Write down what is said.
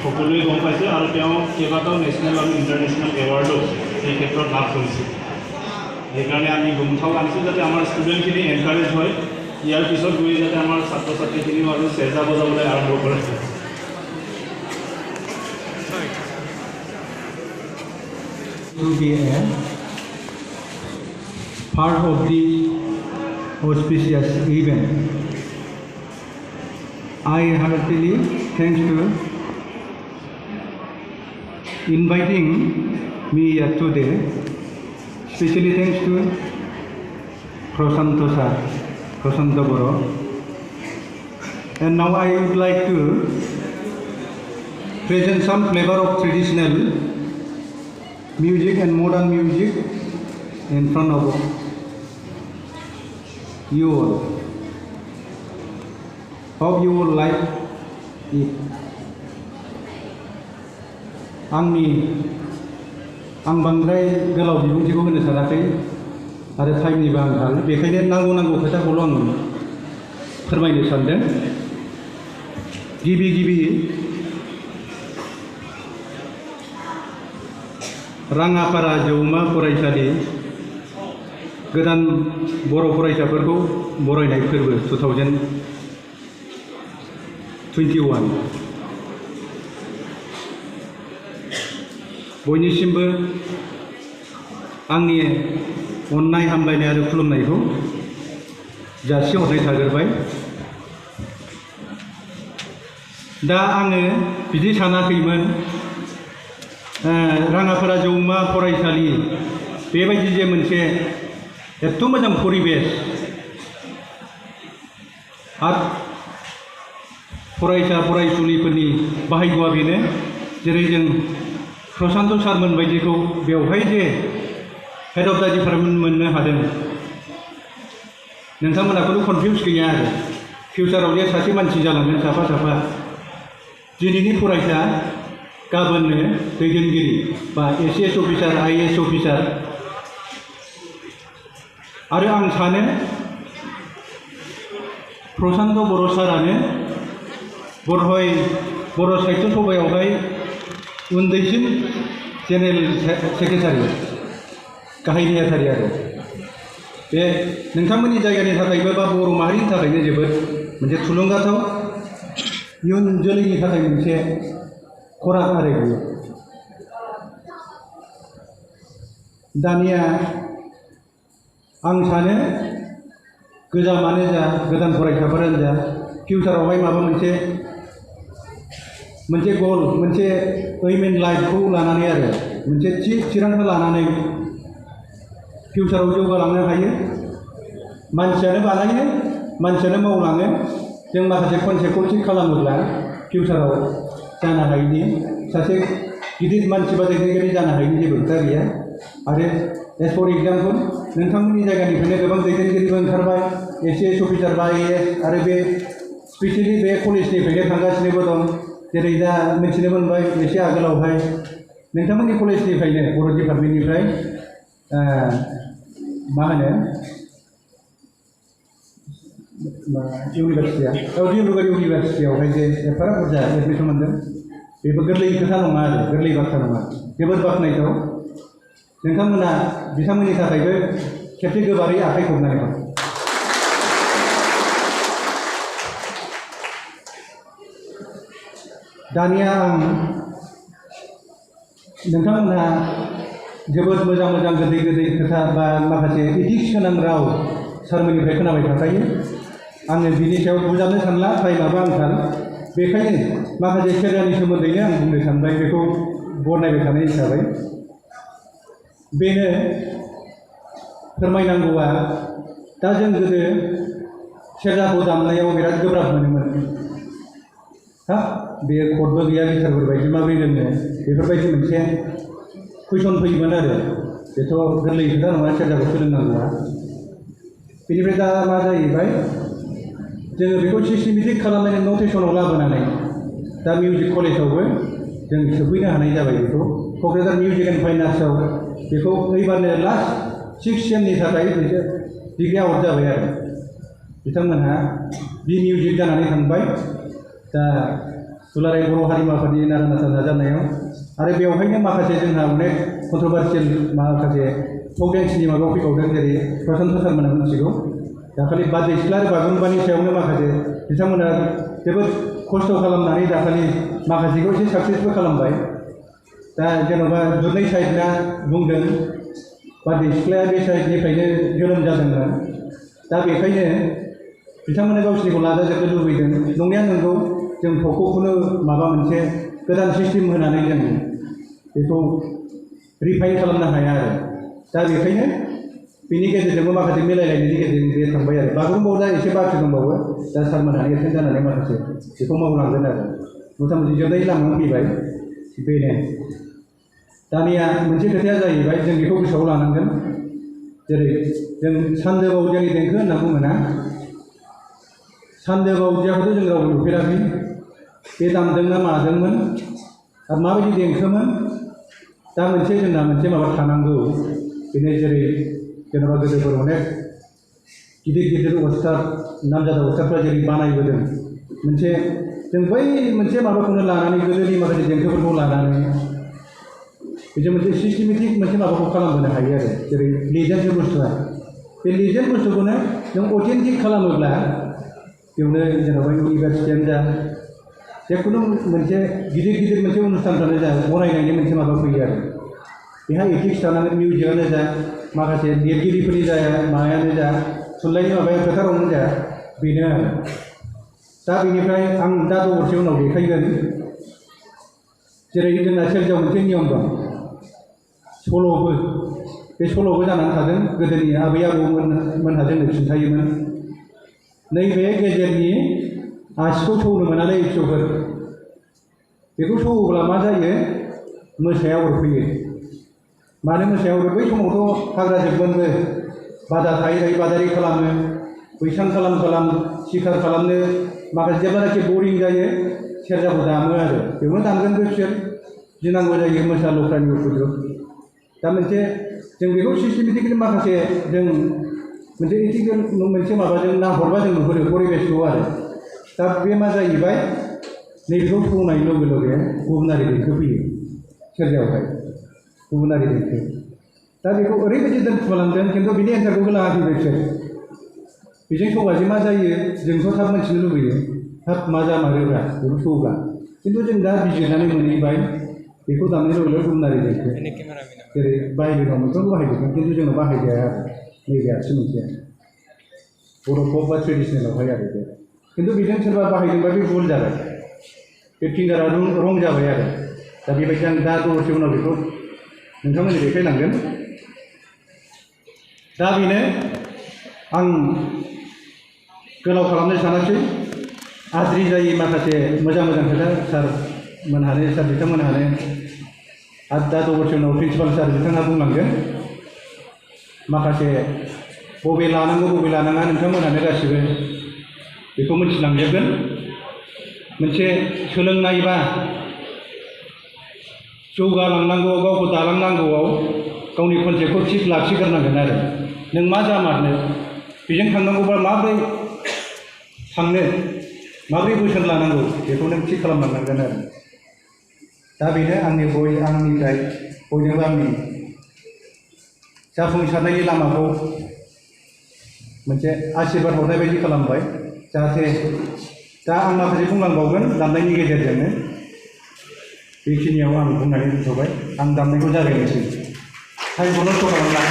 সকলোৱে গম পাইছে আৰু তেওঁ কেইবাটাও নেশ্যনেল আৰু ইণ্টাৰনেশ্যনেল এৱাৰ্ডো এই ক্ষেত্ৰত লাভ কৰিছে। সেইকাৰণে আমি গোমঠাও আনিছোঁ যাতে আমাৰ ষ্টুডেণ্টখিনি এনকাৰেজ হয়, ইয়াৰ পিছত গৈ যাতে আমাৰ ছাত্ৰ ছাত্ৰীখিনিও আৰু চেজা বজাবলৈ আৰম্ভ কৰে। To be a part of the auspicious event. I heartily thank you inviting me here today. Especially thanks to Prasanto sir, Prasanto Boro. And now I would like to present some flavor of traditional music and modern music in front of you all. Hope you will like it. आं बांद्राय गोलाव बिबुंथिखौ होनो सानाखै आरो टाइमनिबो आंखाल, बेखायनो नांगौ खोथाखौल' आं फोरमायनो सानदों। गिबि राङापारा जौमा फरायसालि गोदान बर' फरायसाफोरखौ बरायनाय फोरबो 2021 बयनिसिमबो आंनि अननाय हामलायनाय आरो खुलुमनायखौ जासिहरनाय थाग्रोबाय। दा आङो बिदि सानाखैमोन राङापारा जौमा फरायसालि बेबायदि जे मोनसे एथ' मोजां परिबेस आरो फरायसा फरायसुलिफोरनि बाहायग'आ बेनो जेरै जों प्रशान्त सारमोन बायदिखौ बेवहाय जे हेड अफ दा डिपार्टमेन्ट मोननो हादों, नोंथांमोना खुनु कनफिउस गैया आरो फिउचाराव जे सासे मानसि जालांगोन साफा दिनैनि फरायसा गाबोननो दैदेनगिरि बा एसिएस अफिसार आइएएस अफिसार। आरो आं सानो प्रशान्त बर' सारानो बर' साहित्य सभायावहाय उन्दैसिन जेनेरेल सेक्रेटारि गाहाय नेहाथारि आरो बे नोंथांमोननि जायगानि थाखायबो बा बर' माहारिनि थाखायनो जोबोद मोनसे थुलुंगाथाव, इयुन जोलैनि थाखाय मोनसे खराग आरो बियो। दानिया आं सानो गोजामानो जा गोदान फरायसाफोरानो जा फिउचारावहाय माबा मोनसे गल मोनसे एम इन लाइफखौ लानानै आरो मोनसे थिरांथा लानानै फिउचाराव जौगालांनो हायो। मानसियानो बानायो, मानसियानो मावलाङो। जों माखासे कनसेप्टखौ थिग खालामोब्ला फिउचाराव जानो हायिनि सासे गिदिर मानसि बा दैदेनगिरि जानो हायिनि जेबो खोथा गैया। आरो एज फर एग्जाम्पल नोंथांमोननि जायगानिफ्रायनो गोबां दैदेनगिरिबो ओंखारबाय, एसिएस अफिसार बा आइएएस, आरो बे स्पेसियेलि बे कलेजनिफ्रायनो थांगासिनोबो दं। जेरै दा मिथिनो मोनबाय एसे आगोलावहाय नोंथांमोननि कलेजनिफ्रायनो बर' डिपार्टमेन्टनिफ्राय मा होनो इउनिभार्सिटिया डिब्रुगड़ इउनिभार्सिटियावहाय जे एफाराब बुरजा एडमिसन मोनदों, बेबो गोरलै खोथा नङा आरो गोरलै बाथ्रा नङा, जोबोद बाख्नायथाव। नोंथांमोना बिथांमोननि थाखायबो खेबसे गोबारै आखाइ खबनानै दं। दानिया आं नोंथांमोनहा जोबोद मोजां गोदै खोथा बा माखासे इथिक्स गोनां राव सारमोननिफ्राय खोनाबाय थाखायो। आङो बिनि सायाव बुजाबनो सानला, टाइमाबो आंखाल, बेखायनो माखासे सेरानि सोमोन्दैनो आं बुंनो सानबाय। बेखौ बरनायबाय थानाय हिसाबै बेनो फोरमायनांगौआ, दा जों गोदो सेरजाखौ दामनायाव बिराद गोब्राब मोनोमोन। बे कर्डबो गैया, गिटारफोर बायदि माबोरै रोंनो, बेफोरबायदि मोनसे कुइसन फैयोमोन आरो बेथ' गोरलै खोथा नङा सेरजाखौ सोलोंनांगौआ। बेनिफ्राय दा मा जाहैबाय, जोङो बेखौ सिस्टेमेटिक खालामनानै नटेसनाव लाबोनानै दा मिउजिक कलेजावबो जों सोफैनो हानाय जाबाय। बेखौ क'क्राझार मिउजिक एन्ड फाइन आर्ट्सआव बेखौ एबारनो लास्ट 6 सेमनि थाखाय डिग्री आउट जाबाय आरो बिथांमोनहा बि मिउजिक जानानै थांबाय। दा दुलाराय बर' हारिमु आफादनि नारा नाथा नाजानायाव आरो बेवहायनो माखासे जोंहा अनेक कन्ट्रभार्सियेल माखासे फक डेन्सनि माबायाव फैबावदों जेरै प्रशान्त सारमोना मिथिगौ दाखालि बारदै सिख्ला आरो बागुरुम्बानि सायावनो माखासे बिथांमोना जोबोद खस्थ' खालामनानै दाखालि माखासेखौ एसे साक्सेसबो खालामबाय दा जेन'बा दुनै साइडना बुंदों बारदै सिख्लाया बे साइडनिफ्रायनो जोनोम जादोंमोन दा बेखायनो बिथांमोना गावसिनिखौ लाजाजोबनो लुबैदों नंनाया नंगौ जों थख'खौनो माबा मोनसे गोदान सिस्टेम होनानै जों बेखौ रिफाइन खालामनो हाया आरो दा बेखायनो बेनि गेजेरजोंबो माखासे मिलायलायनायनि गेजेरजों बे थांबाय आरो बागुरुम्बायाव दा एसे बाखि दंबावो दा सारमोनहा एटेन्ड जानानै माखासे बेखौ मावलांगोन आरो मथा मथि जोबनायनि लामायाव फैबाय बेनो दानिया मोनसे खोथाया जाहैबाय जों बेखौ गोसोआव लानांगोन जेरै जों सानदो बावदियानि देंखो होनना बुङोना सानदो बावदियाखौथ' जों रावबो नुफेराखै बे दामदोंना मादोंमोन आरो माबायदि देंखोमोन दा मोनसे जोंना मोनसे माबा थानांगौ बेनो जेरै जेनेबा गोदोफोर अनेक गिदिर गिदिर अस्ताद नामजादा अस्तादफ्रा जेरै बानायबोदों मोनसे जों बै मोनसे माबाखौनो लानानै गोदोनि माखासे देंखोफोरखौ लानानै बेजों मोनसे सिस्टेमेटिक मोनसे माबाखौ खालामबोनो हायो आरो जेरै लिजेन्ड बुस्थुआ बे लिजेन्ड बुस्थुखौनो नों अथेन्टिक खालामोब्ला बेयावनो जेनेबा इउनिभार्सिटियानो जा जिखुनु मोनसे गिदिर गिदिर मोनसे अनुष्ठानफ्रानो जा गनायनायनि मोनसे माबा फैयो आरो बेहा एथिक्स थानांगोन मिउजिकआनो जा माखासे लिरगिरिफोरनि जाया मायानो जा थुनलाइनि माबाया फोथारावनो जा बेनो आरो दा बेनिफ्राय आं दा दबरसे उनाव देखायगोन जेरै जोंना सेरजायाव मोनसे नियम दं सल'बो बे सल'बो जानानै थादों गोदोनि आबै आबौमोनहा जोंनो खिन्थायोमोन नैबे गेजेरनि आसिखौ सौनो मोनालै फिसौफोर बेखौ सौवोब्ला मा जायो मोसाया अरफैयो मानो मोसाया अरो बै समावथ' हाग्रा जोबगोनबो बादा थायै थायै बादारि खालामो बैसां खालाम सिखार खालामनो माखासे जेब्लानाखि बरिं जायो सेरजाखौ दामो आरो बेयावनो दामगोनबो बिसोर गिनांगौ जायो मोसा लख्रानि उपद्रब दा मोनसे जों बेखौ सिस्टेमेटिकलि माखासे जों मोनसे इथिकेल मोनसे माबाजों नाहरबा जों नुहुरो परिबेसखौ आरो दा बे मा जाहैबाय नैबेखौ सौनाय लोगो लोगो गुबुनारि देंखो फैयो सेरजायावहाय गुबुनारि देंखो दा बेखौ ओरैबायदि दोनखुमालांदों खिन्थु बिनि एन्सारखौ होलाङाखै बिसोर बेजों सौबाजे मा जायो जोंथ' थाब मोनथिनो लुबैयो थाब मा जामारोब्रा बेखौ सौब्ला खिन्थु जों दा बिजिरनानै मोनहैबाय बेखौ दामनाय लोगो लोगो गुबुनारि देंखो जेरै बाहेरायाव मोनफ्रोमबो बाहायजोबगोन खिन्थु जोंनाव बाहायजाया आरो नैबे आसि मोनसेया बर' फक बा ट्रेडिसनेलावहाय आरो बे खिन्थु बेजों सोरबा बाहायदोंबा बे भुल जाबाय बे फिंगारा रं जाबाय आरो दा बेबायदि आं दा दसे उनाव बेखौ नोंथांमोननो देखायलांगोन दा बेनो आं गोलाव खालामनो सानाखै आद्रि जायै माखासे मोजां खोथा सार बिथांमोनहानो आरो दा दसे उनाव प्रिन्सिपाल सार बिथाङा बुंलांगोन माखासे बबे लानांगौ बबे लानाङा नोंथांमोनहानो गासिबो बेखौ मिथिलांजोबगोन मोनसे सोलोंनाय बा जौगालांनांगौ गावखौ दालांनांगौआव गावनि कनसेप्टखौ थिग लाखिग्रोनांगोन आरो नों मा जामारनो बेजों थांनांगौबा माब्रै थांनो माब्रै बोसोन लानांगौ बेखौ नों थिग खालामलांनांगोन आरो दा बेनो आंनिफ्राय बयनोबो आंनि जाफुंसारनायनि लामाखौ मोनसे आशीर्बाद हरनाय बायदि खालामबाय जाहाथे दा आं माखासे बुंलांबावगोन दामनायनि गेजेरजोंनो बेखिनियाव आं बुंनानै दोनथ'बाय आं दामनायखौ जागायनोसै टाइमखौ नस्थ' खालामला